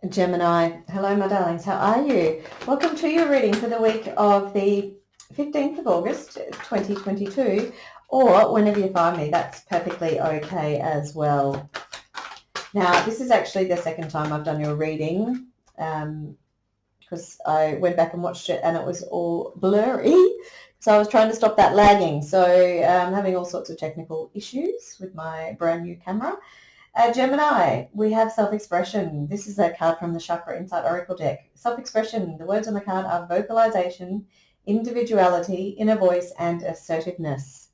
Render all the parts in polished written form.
Gemini, hello my darlings, how are you? Welcome to your reading for the week of the 15th of August 2022, or whenever you find me, that's perfectly okay as well. Now, this is actually the second time I've done your reading because I went back and watched it and it was all blurry. So I was trying to stop that lagging. So I'm having all sorts of technical issues with my brand new camera. Gemini, we have self-expression. This is a card from the Chakra Insight Oracle deck. Self-expression, the words on the card are vocalization, individuality, inner voice, and assertiveness.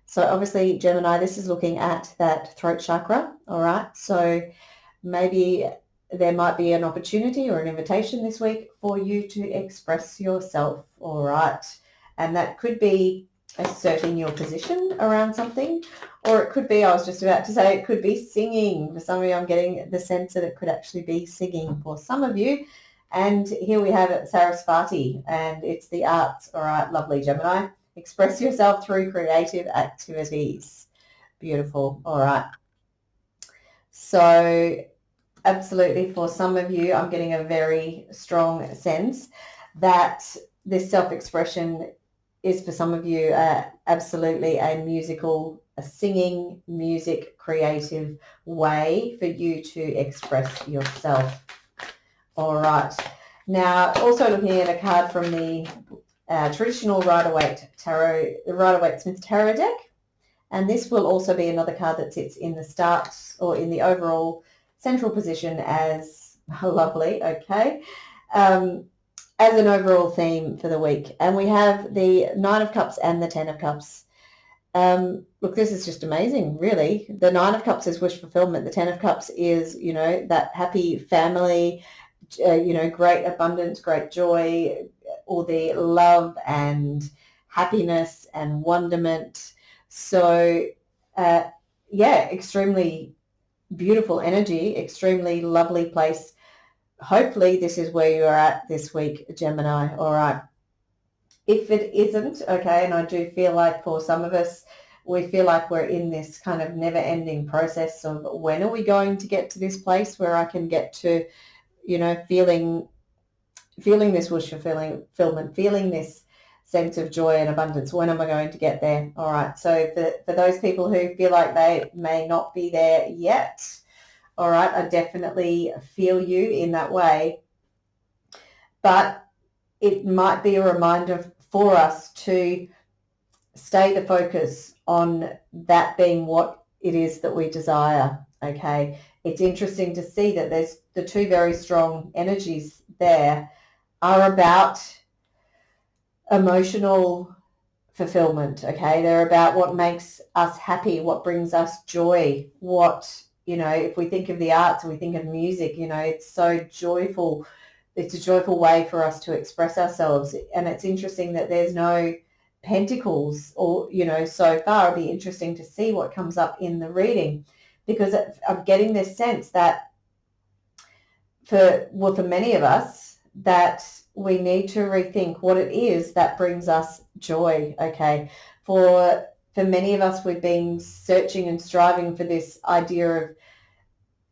So obviously, Gemini, this is looking at that throat chakra, all right? So maybe there might be an opportunity or an invitation this week for you to express yourself, all right? And that could be asserting your position around something, or it could be, I was just about to say, it could be singing. For some of you, I'm getting the sense that it could actually be singing for some of you. And here we have it, Sarasvati, and it's the arts. All right, lovely, Gemini. Express yourself through creative activities. Beautiful. All right. So absolutely, for some of you, I'm getting a very strong sense that this self-expression is for some of you absolutely a musical, a singing, music, creative way for you to express yourself. All right. Now, also looking at a card from the traditional Rider-Waite tarot, the Rider-Waite Smith tarot deck. And this will also be another card that sits in the start or in the overall central position as lovely, okay, as an overall theme for the week. And we have the 9 of Cups and the 10 of Cups. Look, this is just amazing, really. The 9 of Cups is wish fulfillment. The 10 of Cups is, you know, that happy family, great abundance, great joy, all the love and happiness and wonderment. So, extremely beautiful energy, extremely lovely place. Hopefully this is where you're at this week, Gemini. All right. If it isn't, okay, and I do feel like for some of us, we feel like we're in this kind of never-ending process of when are we going to get to this place where I can get to, feeling this wish fulfillment, feeling this sense of joy and abundance. When am I going to get there? All right. So for those people who feel like they may not be there yet, all right, I definitely feel you in that way. But it might be a reminder for us to stay the focus on that being what it is that we desire, okay? It's interesting to see that there's the two very strong energies there are about emotional fulfillment, okay? They're about what makes us happy, what brings us joy, what, if we think of the arts, we think of music, it's so joyful. It's a joyful way for us to express ourselves. And it's interesting that there's no pentacles or, so far. It'll be interesting to see what comes up in the reading, because I'm getting this sense that for many of us, that we need to rethink what it is that brings us joy, okay? For many of us, we've been searching and striving for this idea of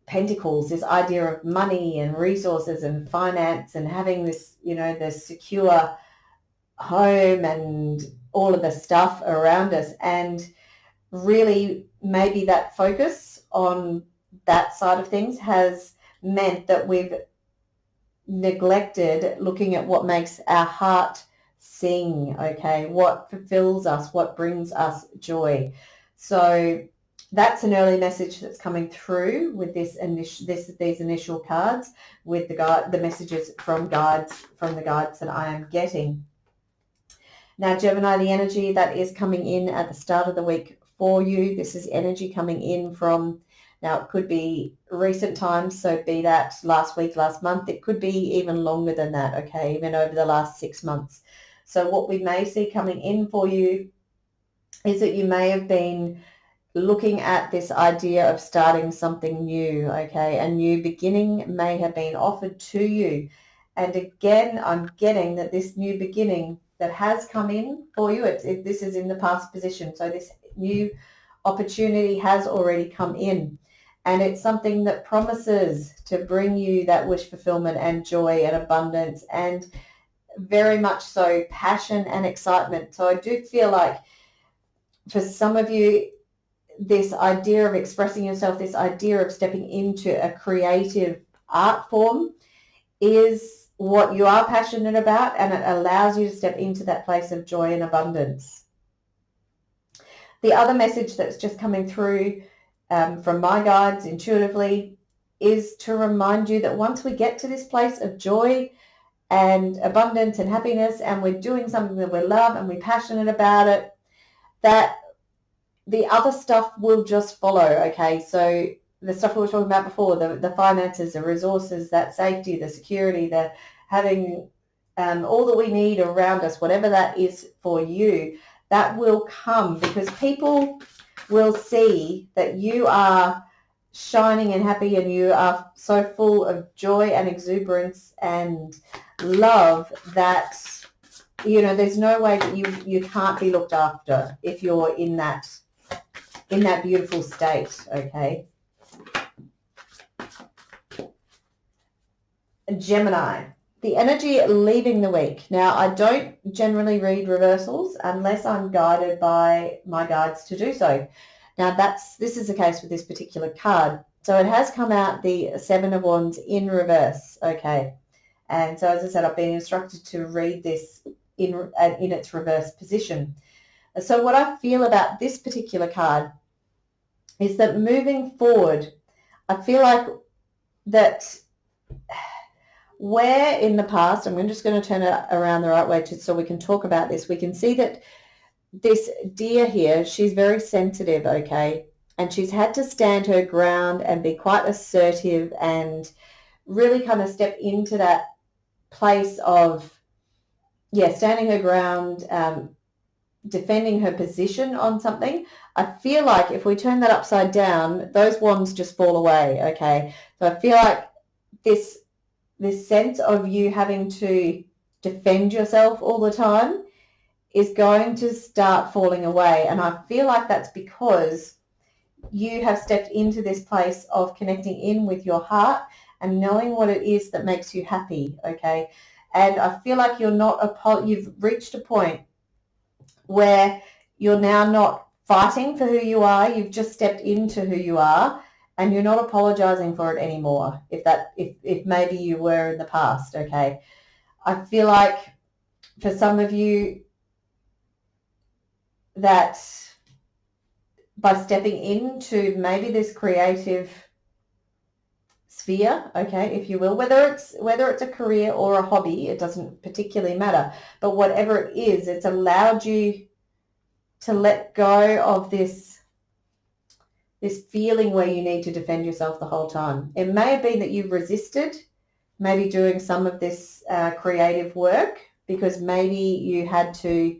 pentacles, this idea of money and resources and finance and having this, the secure home and all of the stuff around us. And really maybe that focus on that side of things has meant that we've neglected looking at what makes our heart sing, okay? What fulfills us, what brings us joy. So that's an early message that's coming through with these initial cards, with the messages from the guides that I am getting. Now, Gemini, the energy that is coming in at the start of the week for you, this is energy coming in from, now it could be recent times, so be that last week, last month, it could be even longer than that, okay, even over the last 6 months. So what we may see coming in for you is that you may have been looking at this idea of starting something new, okay? A new beginning may have been offered to you. And again, I'm getting that this new beginning that has come in for you, this is in the past position. So this new opportunity has already come in. And it's something that promises to bring you that wish fulfillment and joy and abundance and very much so passion and excitement. So I do feel like for some of you, this idea of expressing yourself, this idea of stepping into a creative art form is what you are passionate about, and it allows you to step into that place of joy and abundance. The other message that's just coming through from my guides intuitively is to remind you that once we get to this place of joy and abundance and happiness, and we're doing something that we love and we're passionate about it, that the other stuff will just follow, okay? So the stuff we were talking about before, the finances, the resources, that safety, the security, the having all that we need around us, whatever that is for you, that will come because people will see that you are shining and happy and you are so full of joy and exuberance and love that, you know, there's no way that you can't be looked after if you're in that beautiful state, okay? Gemini, the energy leaving the week. Now, I don't generally read reversals unless I'm guided by my guides to do so. Now, this is the case with this particular card. So it has come out the Seven of Wands in reverse, okay? And so, as I said, I've been instructed to read this in its reverse position. So what I feel about this particular card is that moving forward, I feel like that where in the past, I'm just going to turn it around the right way so we can talk about this. We can see that this deer here, she's very sensitive, okay? And she's had to stand her ground and be quite assertive and really kind of step into that place of, standing her ground, defending her position on something. I feel like if we turn that upside down, those wands just fall away, okay? So I feel like this sense of you having to defend yourself all the time is going to start falling away. And I feel like that's because you have stepped into this place of connecting in with your heart and knowing what it is that makes you happy, okay? And I feel like you've reached a point where you're now not fighting for who you are. You've just stepped into who you are, and you're not apologizing for it anymore. If maybe you were in the past, okay. I feel like for some of you that by stepping into maybe this creative sphere, okay, if you will, whether it's a career or a hobby, it doesn't particularly matter, but whatever it is, it's allowed you to let go of this feeling where you need to defend yourself the whole time. It may have been that you've resisted maybe doing some of this creative work because maybe you had to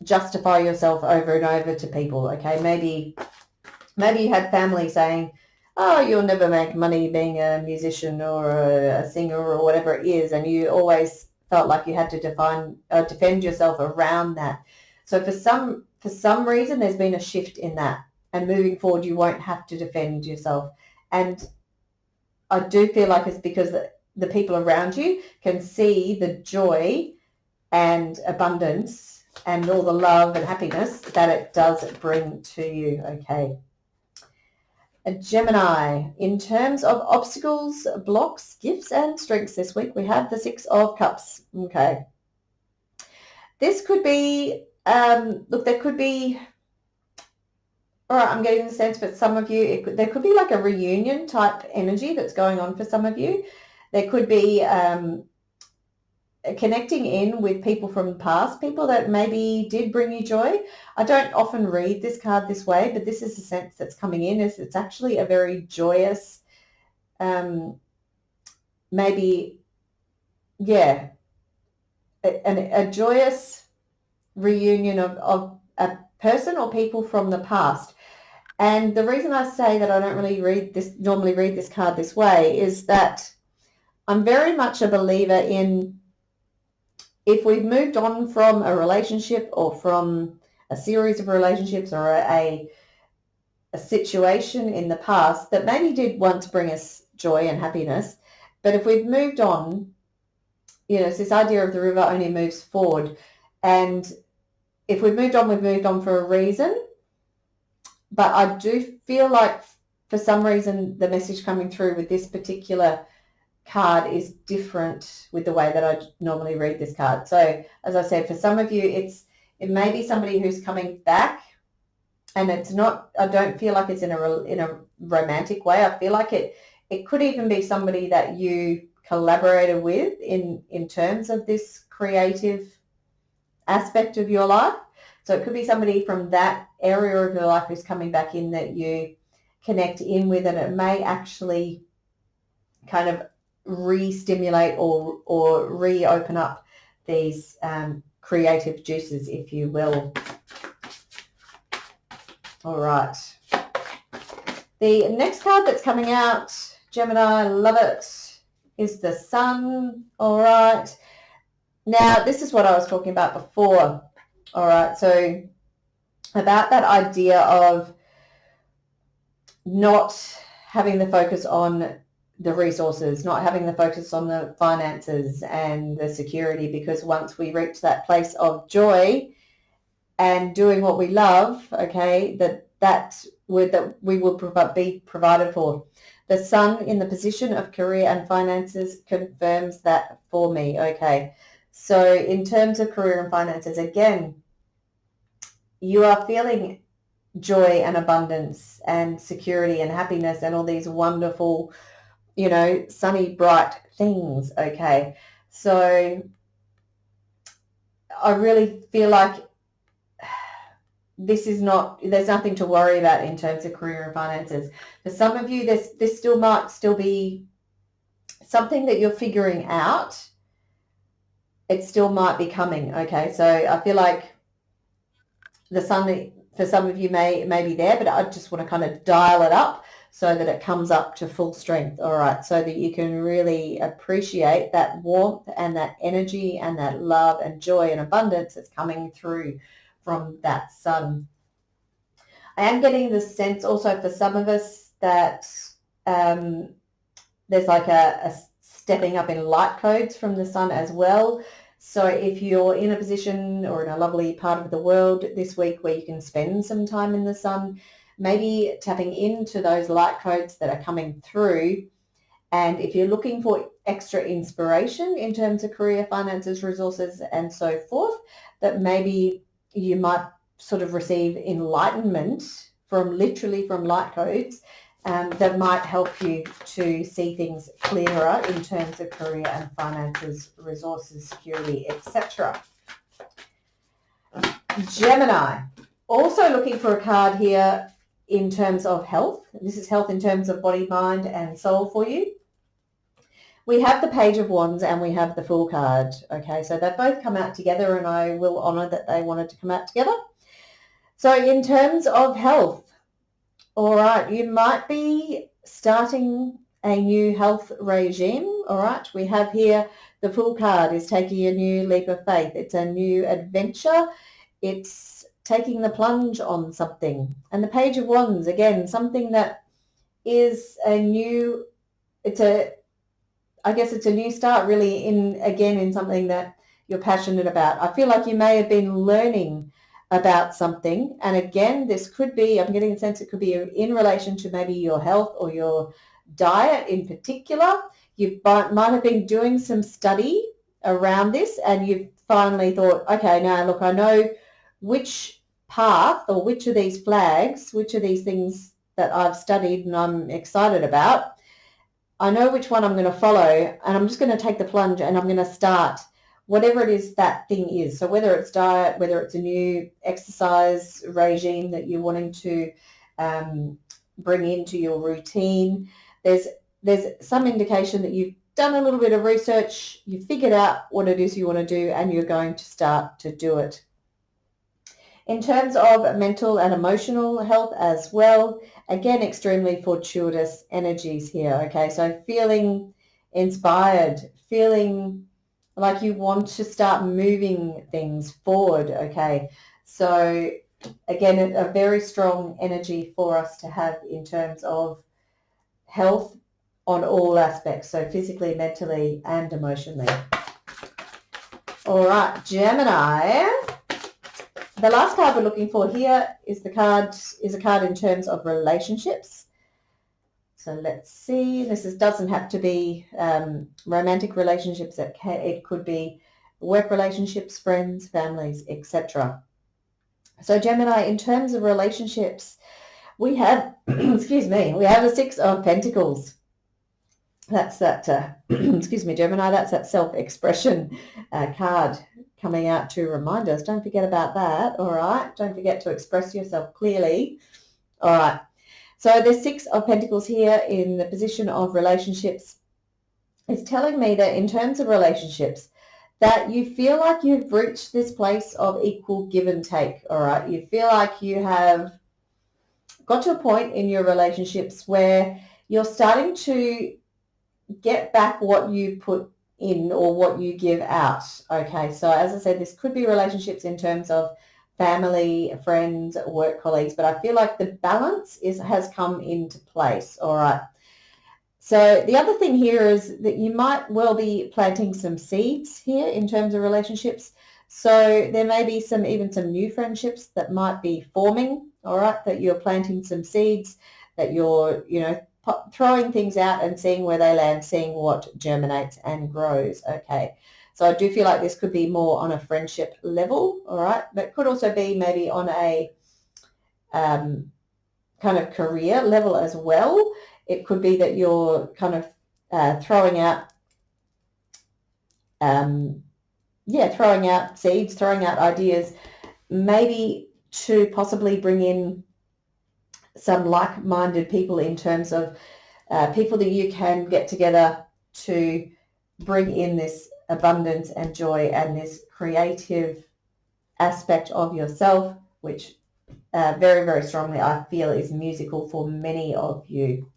justify yourself over and over to people, okay? Maybe you had family saying, oh, you'll never make money being a musician or a singer or whatever it is, and you always felt like you had to defend yourself around that. So for some reason, there's been a shift in that, and moving forward, you won't have to defend yourself. And I do feel like it's because the people around you can see the joy and abundance and all the love and happiness that it does bring to you, okay? A Gemini, in terms of obstacles, blocks, gifts, and strengths this week, we have the Six of Cups, okay? This could be, there could be, all right, I'm getting the sense for some of you, there could be like a reunion type energy that's going on for some of you. There could be connecting in with people from the past, people that maybe did bring you joy. I don't often read this card this way, but this is the sense that's coming in. It's actually a very joyous, a joyous reunion of a person or people from the past. And the reason I say that I don't really normally read this card this way is that I'm very much a believer in, if we've moved on from a relationship or from a series of relationships or a a situation in the past that maybe did once bring us joy and happiness, but if we've moved on, it's this idea of the river only moves forward, and if we've moved on for a reason. But I do feel like for some reason the message coming through with this particular card is different with the way that I normally read this card. So as I said, for some of you, it may be somebody who's coming back, and it's not, I don't feel like it's in a romantic way. I feel like it could even be somebody that you collaborated with in terms of this creative aspect of your life. So it could be somebody from that area of your life who's coming back in that you connect in with, and it may actually kind of re-stimulate or reopen up these creative juices, if you will. All right. The next card that's coming out, Gemini, love it, is the Sun. All right. Now, this is what I was talking about before. All right, so about that idea of not having the focus on the resources, not having the focus on the finances and the security, because once we reach that place of joy and doing what we love, okay, that we will be provided for. The Sun in the position of career and finances confirms that for me, okay. So in terms of career and finances, again, you are feeling joy and abundance and security and happiness and all these wonderful, sunny, bright things, okay? So I really feel like there's nothing to worry about in terms of career and finances. For some of you, this might still be something that you're figuring out. It still might be coming, okay? So I feel like the Sun for some of you may be there, but I just want to kind of dial it up so that it comes up to full strength, all right, so that you can really appreciate that warmth and that energy and that love and joy and abundance that's coming through from that Sun. I am getting the sense also for some of us that there's like a stepping up in light codes from the Sun as well. So if you're in a position or in a lovely part of the world this week where you can spend some time in the Sun, maybe tapping into those light codes that are coming through. And if you're looking for extra inspiration in terms of career, finances, resources, and so forth, that maybe you might sort of receive enlightenment from light codes that might help you to see things clearer in terms of career and finances, resources, security, etc. Gemini, also looking for a card here in terms of health. This is health in terms of body, mind, and soul for you. We have the Page of Wands and we have the Fool card. Okay, so they both come out together, and I will honour that they wanted to come out together. So in terms of health, all right, you might be starting a new health regime. All right, we have here the Fool card is taking a new leap of faith. It's a new adventure. It's taking the plunge on something. And the Page of Wands, again, something that is a new, I guess it's a new start really in something that you're passionate about. I feel like you may have been learning about something, and again, this could be, I'm getting a sense it could be in relation to maybe your health or your diet in particular. You might have been doing some study around this, and you've finally thought, okay, now look, I know which path or which of these flags, which of these things that I've studied and I'm excited about, I know which one I'm going to follow, and I'm just going to take the plunge and I'm going to start whatever it is that thing is. So whether it's diet, whether it's a new exercise regime that you're wanting to bring into your routine, there's some indication that you've done a little bit of research, you've figured out what it is you want to do, and you're going to start to do it. In terms of mental and emotional health as well, again, extremely fortuitous energies here, okay? So feeling inspired, feeling like you want to start moving things forward, okay? So Again, a very strong energy for us to have in terms of health on all aspects, so physically, mentally, and emotionally. All right, Gemini. The last card we're looking for here is a card in terms of relationships. So let's see. This doesn't have to be romantic relationships. It could be work relationships, friends, families, etc. So Gemini, in terms of relationships, we have, excuse me, we have the Six of Pentacles. That's that, excuse me, Gemini, that's that self-expression card coming out to remind us. Don't forget about that, all right? Don't forget to express yourself clearly. All right. So the Six of Pentacles here in the position of relationships is telling me that in terms of relationships, that you feel like you've reached this place of equal give and take, all right? You feel like you have got to a point in your relationships where you're starting to get back what you put in or what you give out, okay? So as I said, this could be relationships in terms of family, friends, work colleagues, but I feel like the balance has come into place, all right? So the other thing here is that you might well be planting some seeds here in terms of relationships. So there may be even some new friendships that might be forming, all right, that you're planting some seeds, that you're, throwing things out and seeing where they land, seeing what germinates and grows, okay? So I do feel like this could be more on a friendship level, all right? But could also be maybe on a kind of career level as well. It could be that you're kind of throwing out seeds, throwing out ideas, maybe to possibly bring in some like-minded people in terms of people that you can get together to bring in this abundance and joy and this creative aspect of yourself, which very, very strongly I feel is musical for many of you.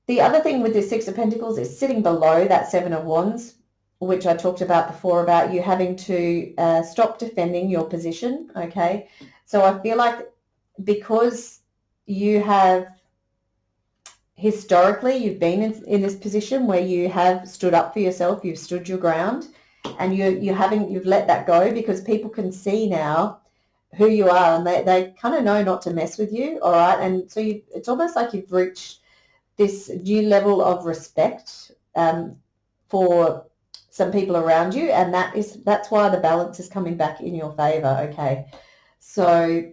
The other thing with this Six of Pentacles is sitting below that Seven of Wands, which I talked about before, about you having to stop defending your position, okay? So I feel like because you have historically, you've been in this position where you have stood up for yourself, you've stood your ground, and you've let that go, because people can see now who you are, and they kind of know not to mess with you, all right? And so it's almost like you've reached this new level of respect for some people around you, and that's why the balance is coming back in your favor, okay? So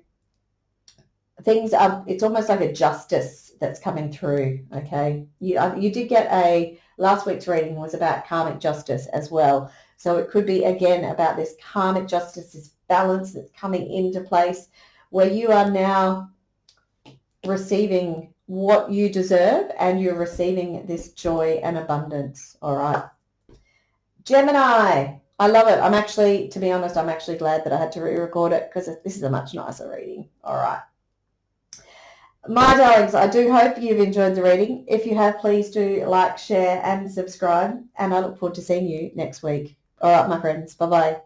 it's almost like a justice that's coming through, okay? You did get last week's reading was about karmic justice as well. So it could be, again, about this karmic justice, this balance that's coming into place where you are now receiving what you deserve, and you're receiving this joy and abundance, all right? Gemini, I love it. To be honest, I'm actually glad that I had to re-record it, because this is a much nicer reading, all right? My darlings, I do hope you've enjoyed the reading. If you have, please do like, share, and subscribe, and I look forward to seeing you next week. All right, my friends, bye-bye.